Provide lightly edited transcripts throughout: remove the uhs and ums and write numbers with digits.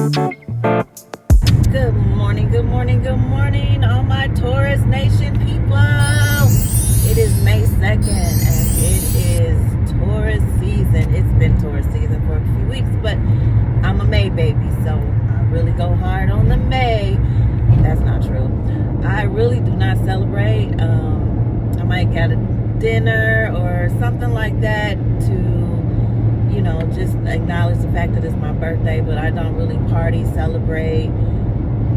Good morning, good morning, good morning, all my Taurus Nation people. It is May 2nd and it is Taurus season. It's been Taurus season for a few weeks, but I'm a May baby, so I really go hard on the May. That's not true. I really do not celebrate. I might get a dinner or something like that to just acknowledge the fact that it's my birthday, but I don't really party, celebrate.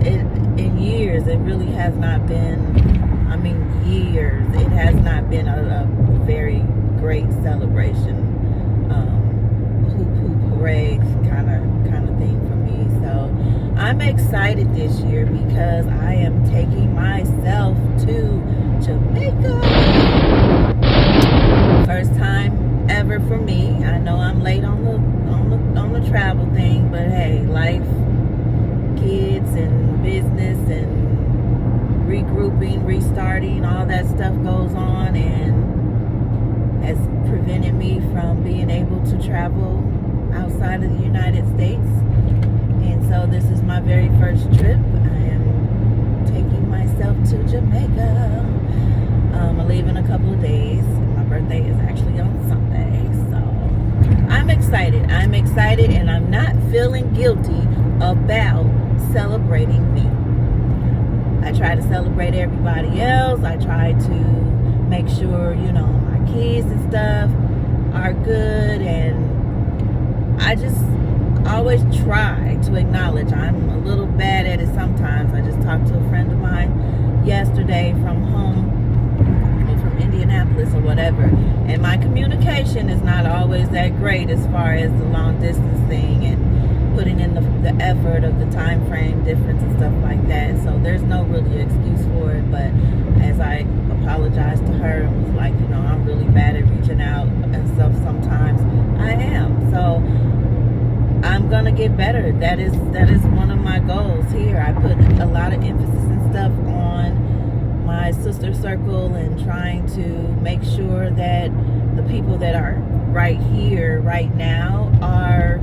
In years, it really has not been, years, it has not been a very great celebration, hoop parade kind of thing for me. So I'm excited this year because I am taking myself to Jamaica. First time ever for me. I know I'm late on the travel thing, but hey, life, kids and business and regrouping, restarting, all that stuff goes on and has prevented me from being able to travel outside of the United States. And so this is my very first trip. I am taking myself to Jamaica. I leave in a couple of days. My birthday is actually on Sunday, so I'm excited. And I'm not feeling guilty about celebrating me. I try to celebrate everybody else. I try to make sure, my kids and stuff are good, and I just always try to acknowledge. I'm a little bad at it sometimes. I just talked to a friend of mine yesterday from home, from Indianapolis or whatever, and my communication is not always that great as far as the long distance thing and putting in the effort of the time frame difference and stuff like that. So there's no really excuse for it, but as I apologized to her and was like, I'm really bad at reaching out and stuff sometimes, I am. So I'm gonna get better. That is one of my goals here. I put a lot of emphasis and stuff on my sister circle and trying to make sure that the people that are right here, right now, are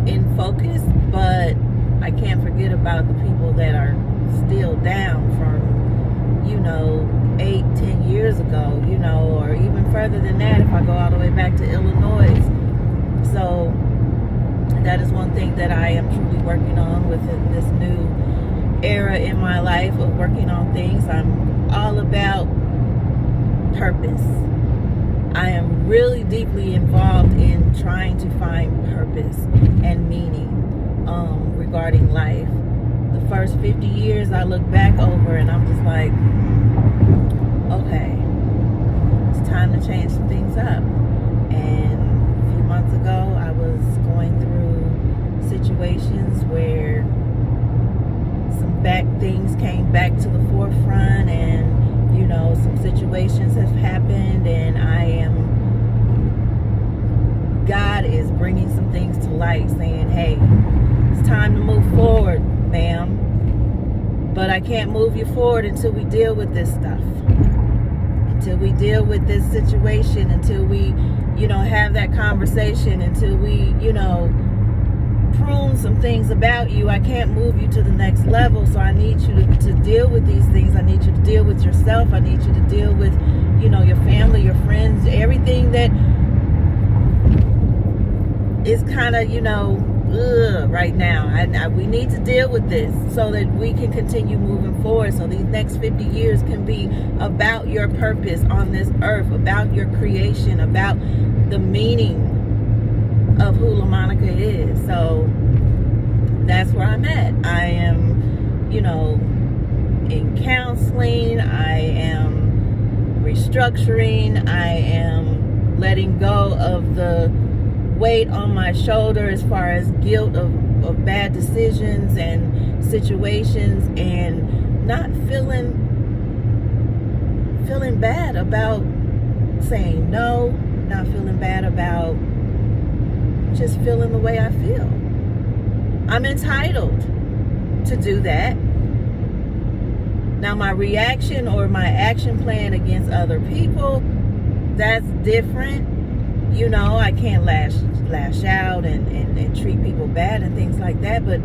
in focus, but I can't forget about the people that are still down from 8-10 years ago, or even further than that if I go all the way back to Illinois. So that is one thing that I am truly working on within this new era in my life of working on things. I'm all about purpose. I am really deeply involved in trying to find purpose and meaning regarding life. The first 50 years I look back over and I'm just like, okay, it's time to change some things up. And a few months ago I was going through situations where some things came back to the forefront, and some situations have happened, and God is bringing some things to light, saying, hey, it's time to move forward, ma'am. But I can't move you forward until we deal with this stuff, until we deal with this situation, until we, have that conversation, until we, prune some things about you. I can't move you to the next level, so I need you to deal with these things. I need you to deal with yourself. I need you to deal with, your family, your friends, everything that is kind of, right now. We need to deal with this so that we can continue moving forward, so these next 50 years can be about your purpose on this earth, about your creation, about the meaning of who LaMonica is. So that's where I'm at. I am, in counseling. I am restructuring. I am letting go of the weight on my shoulder as far as guilt of bad decisions and situations, and not feeling bad about saying no, not feeling bad about just feeling the way I feel. I'm entitled to do that. Now, my reaction or my action plan against other people, that's different. I can't lash lash out and treat people bad and things like that. But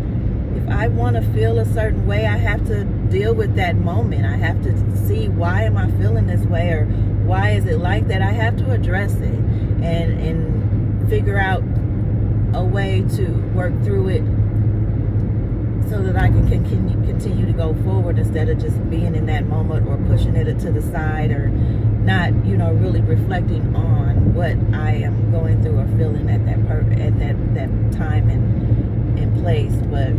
if I want to feel a certain way, I have to deal with that moment. I have to see, why am I feeling this way, or why is it like that? I have to address it and figure out a way to work through it so that I can continue to go forward, instead of just being in that moment or pushing it to the side, or not, really reflecting on what I am going through or feeling at that time and place. But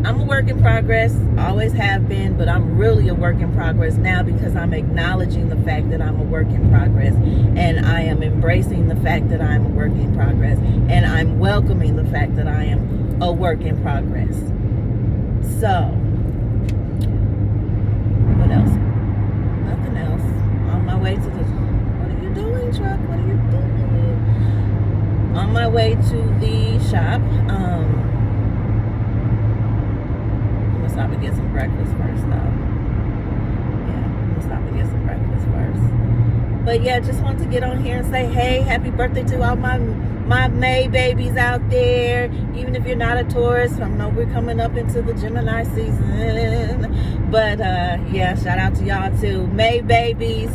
I'm a work in progress, always have been, but I'm really a work in progress now, because I'm acknowledging the fact that I'm a work in progress, and I am embracing the fact that I'm a work in progress, and I'm welcoming the fact that I am a work in progress. So, what else? Nothing else. On my way to what are you doing, truck? What are you doing? On my way to the shop. Stop and get some breakfast first, though. Yeah, I'm gonna stop and get some breakfast first. But yeah, just want to get on here and say, hey, happy birthday to all my May babies out there. Even if you're not a Taurus, I know we're coming up into the Gemini season. But yeah, shout out to y'all too. May babies.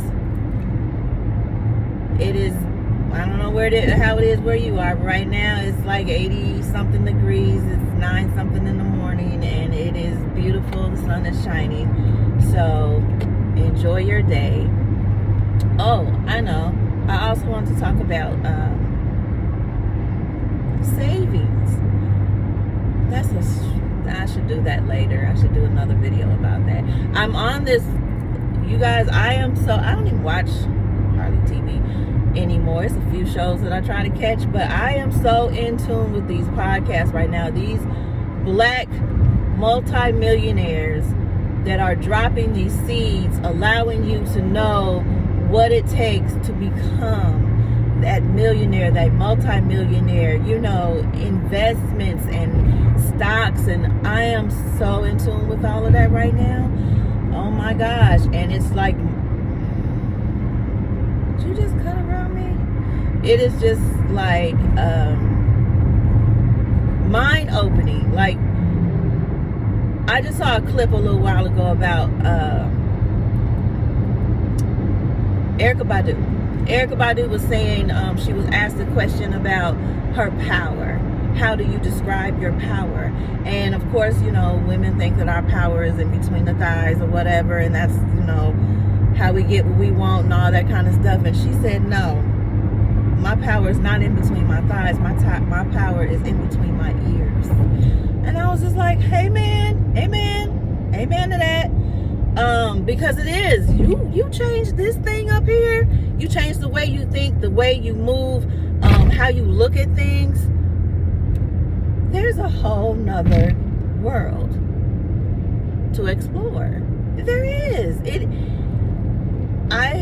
It is, I don't know how it is where you are. But right now, it's like 80 something degrees. It's 9 something in the morning, and it is beautiful. The sun is shining, so enjoy your day. Oh, I know, I also want to talk about savings. I should do that later. I should do another video about that. I'm on this, you guys, I don't even watch hardly TV anymore. It's a few shows that I try to catch, but I am so in tune with these podcasts right now. These black multi-millionaires that are dropping these seeds, allowing you to know what it takes to become that millionaire, that multi-millionaire, investments and stocks. And I am so in tune with all of that right now. Oh my gosh. And it's like, did you just cut around me? It is just like mind-opening. Like, I just saw a clip a little while ago about Erykah Badu. Erykah Badu was saying, she was asked a question about her power. How do you describe your power? And of course, women think that our power is in between the thighs or whatever, and that's, how we get what we want and all that kind of stuff. And she said, no, my power is not in between my thighs. My power is in between my ears. And I was just like, amen, amen, amen to that. Because it is, you change this thing up here. You change the way you think, the way you move, how you look at things. There's a whole nother world to explore. There is. I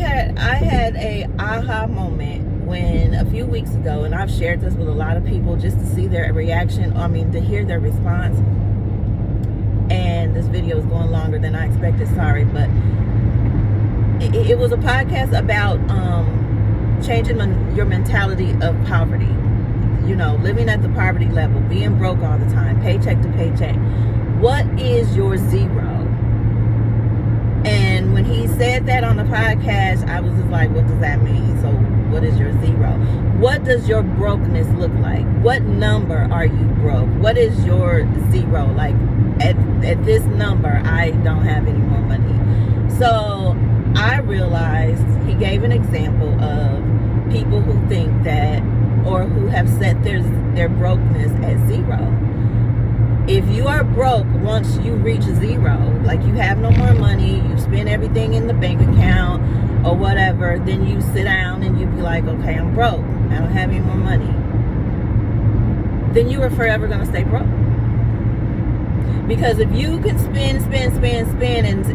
had a aha moment when a few weeks ago, and I've shared this with a lot of people just to see their reaction, to hear their response. And this video is going longer than I expected, sorry, but it was a podcast about changing your mentality of poverty. Living at the poverty level, being broke all the time, paycheck to paycheck. What is your zero? And when he said that on the podcast, I was just like, what does that mean? So what is your zero? What does your brokenness look like? What number are you broke? What is your zero? Like, at this number, I don't have any more money. So I realized he gave an example of people who think that, or who have set their brokenness at zero. If you are broke, once you reach zero, like you have no more money, you spend everything in the bank account or whatever, then you sit down and you be like, okay, I'm broke. I don't have any more money. Then you are forever going to stay broke. Because if you can spend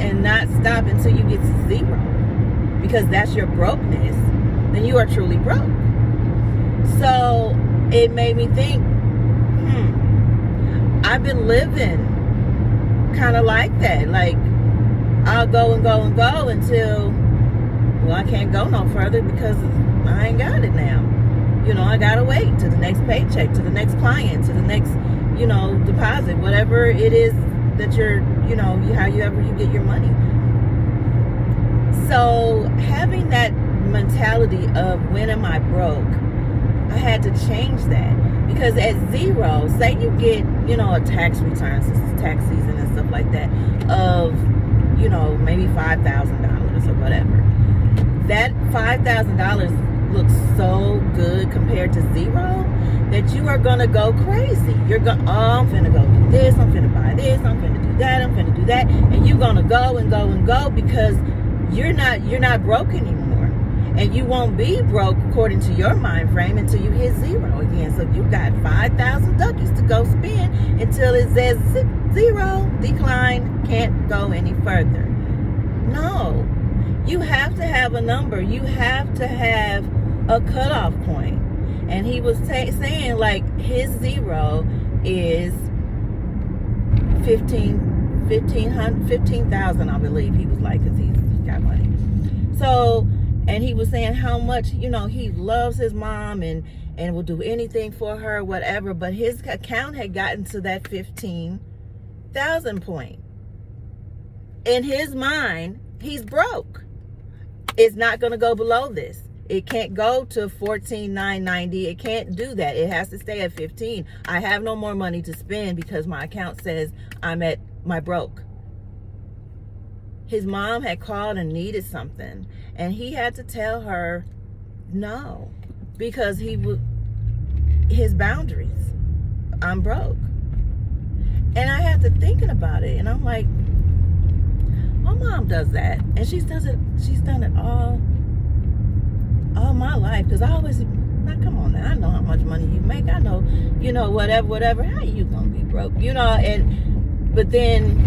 and not stop until you get to zero, because that's your brokenness, then you are truly broke. So it made me think, I've been living kind of like that. Like, I'll go and go and go until, well, I can't go no further because I ain't got it now. I gotta wait to the next paycheck, to the next client, to the next, deposit, whatever it is that you're, however you get your money. So having that mentality of when am I broke, I had to change that, because at zero, say you get, a tax return, since it's tax season and stuff like that, of, maybe $5,000 or whatever. That $5,000 looks so good compared to zero that you are gonna go crazy. You're going, I'm finna go do this, I'm finna buy this, I'm finna do that, I'm finna do that, and you're gonna go and go and go, because you're not broke anymore, and you won't be broke according to your mind frame until you hit zero again. So you got 5,000 duckies to go spend until it says zero, decline, can't go any further. No, you have to have a number. You have to have a cutoff point. And he was saying like his zero is 15,000, I believe he was like, because he's got money. So, and he was saying how much, he loves his mom and will do anything for her, whatever. But his account had gotten to that 15,000 point. In his mind, he's broke. It's not going to go below this. It can't go to 14,990. It can't do that. It has to stay at 15. I have no more money to spend because my account says I'm at my broke. His mom had called and needed something, and he had to tell her no, because his boundaries. I'm broke. And I had to thinking about it, and I'm like, my mom does that, and she's done it all my life, because I always, now come on now, I know how much money you make, I know, whatever, how you gonna be broke, but then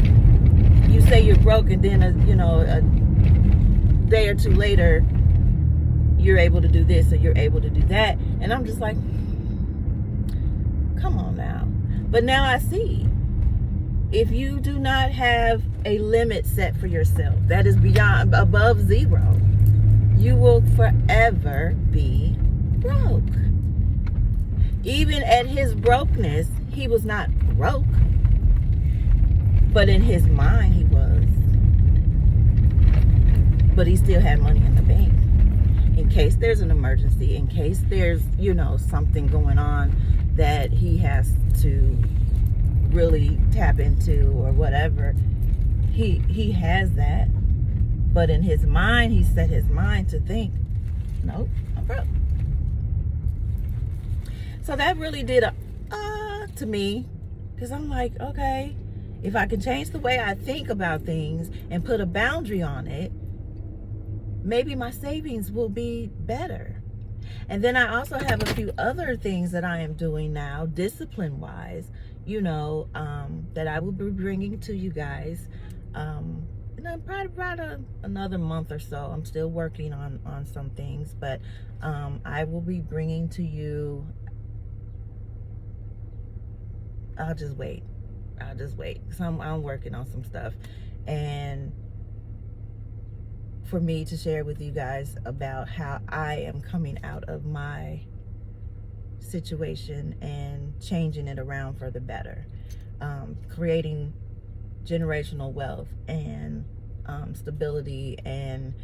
you say you're broke, and then a day or two later you're able to do this or you're able to do that, and I'm just like, come on now. But now I see, if you do not have a limit set for yourself that is above zero, you will forever be broke. Even at his brokenness, he was not broke, but in his mind he was. But he still had money in the bank in case there's an emergency, in case there's something going on that he has to really tap into or whatever. He has that. But in his mind, he set his mind to think, nope, I'm broke. So that really did to me, because I'm like, okay, if I can change the way I think about things and put a boundary on it, maybe my savings will be better. And then I also have a few other things that I am doing now, discipline-wise, that I will be bringing to you guys. And probably about another month or so. I'm still working on some things, but I will be bringing to you. I'll just wait, because I'm working on some stuff, and for me to share with you guys about how I am coming out of my situation and changing it around for the better, creating generational wealth and stability and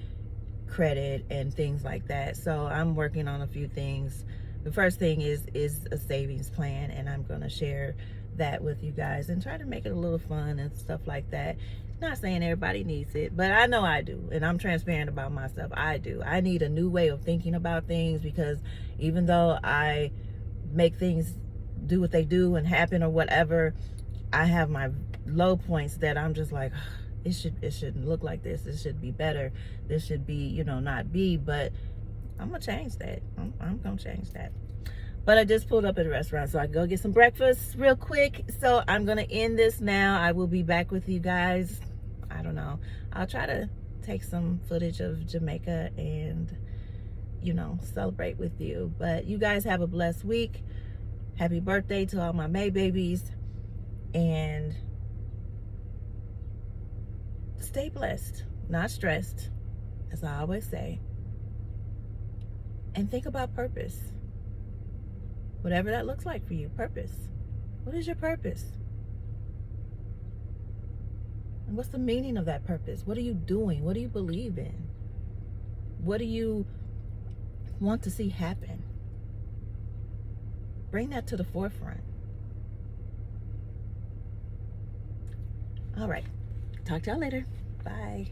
credit and things like that. So I'm working on a few things. The first thing is a savings plan, and I'm going to share that with you guys and try to make it a little fun and stuff like that. Not saying everybody needs it, but I know I do, and I'm transparent about myself. I do. I need a new way of thinking about things, because even though I make things do what they do and happen or whatever, I have my low points that I'm just like, it shouldn't look like this. This should be better. This should be, not be. But I'm gonna change that. I'm gonna change that. But I just pulled up at a restaurant, so I can go get some breakfast real quick. So I'm gonna end this now. I will be back with you guys. I don't know. I'll try to take some footage of Jamaica and, celebrate with you. But you guys have a blessed week. Happy birthday to all my May babies. And stay blessed, not stressed, as I always say. And think about purpose. Whatever that looks like for you. Purpose. What is your purpose? And what's the meaning of that purpose? What are you doing? What do you believe in? What do you want to see happen? Bring that to the forefront. All right. Talk to y'all later. Bye.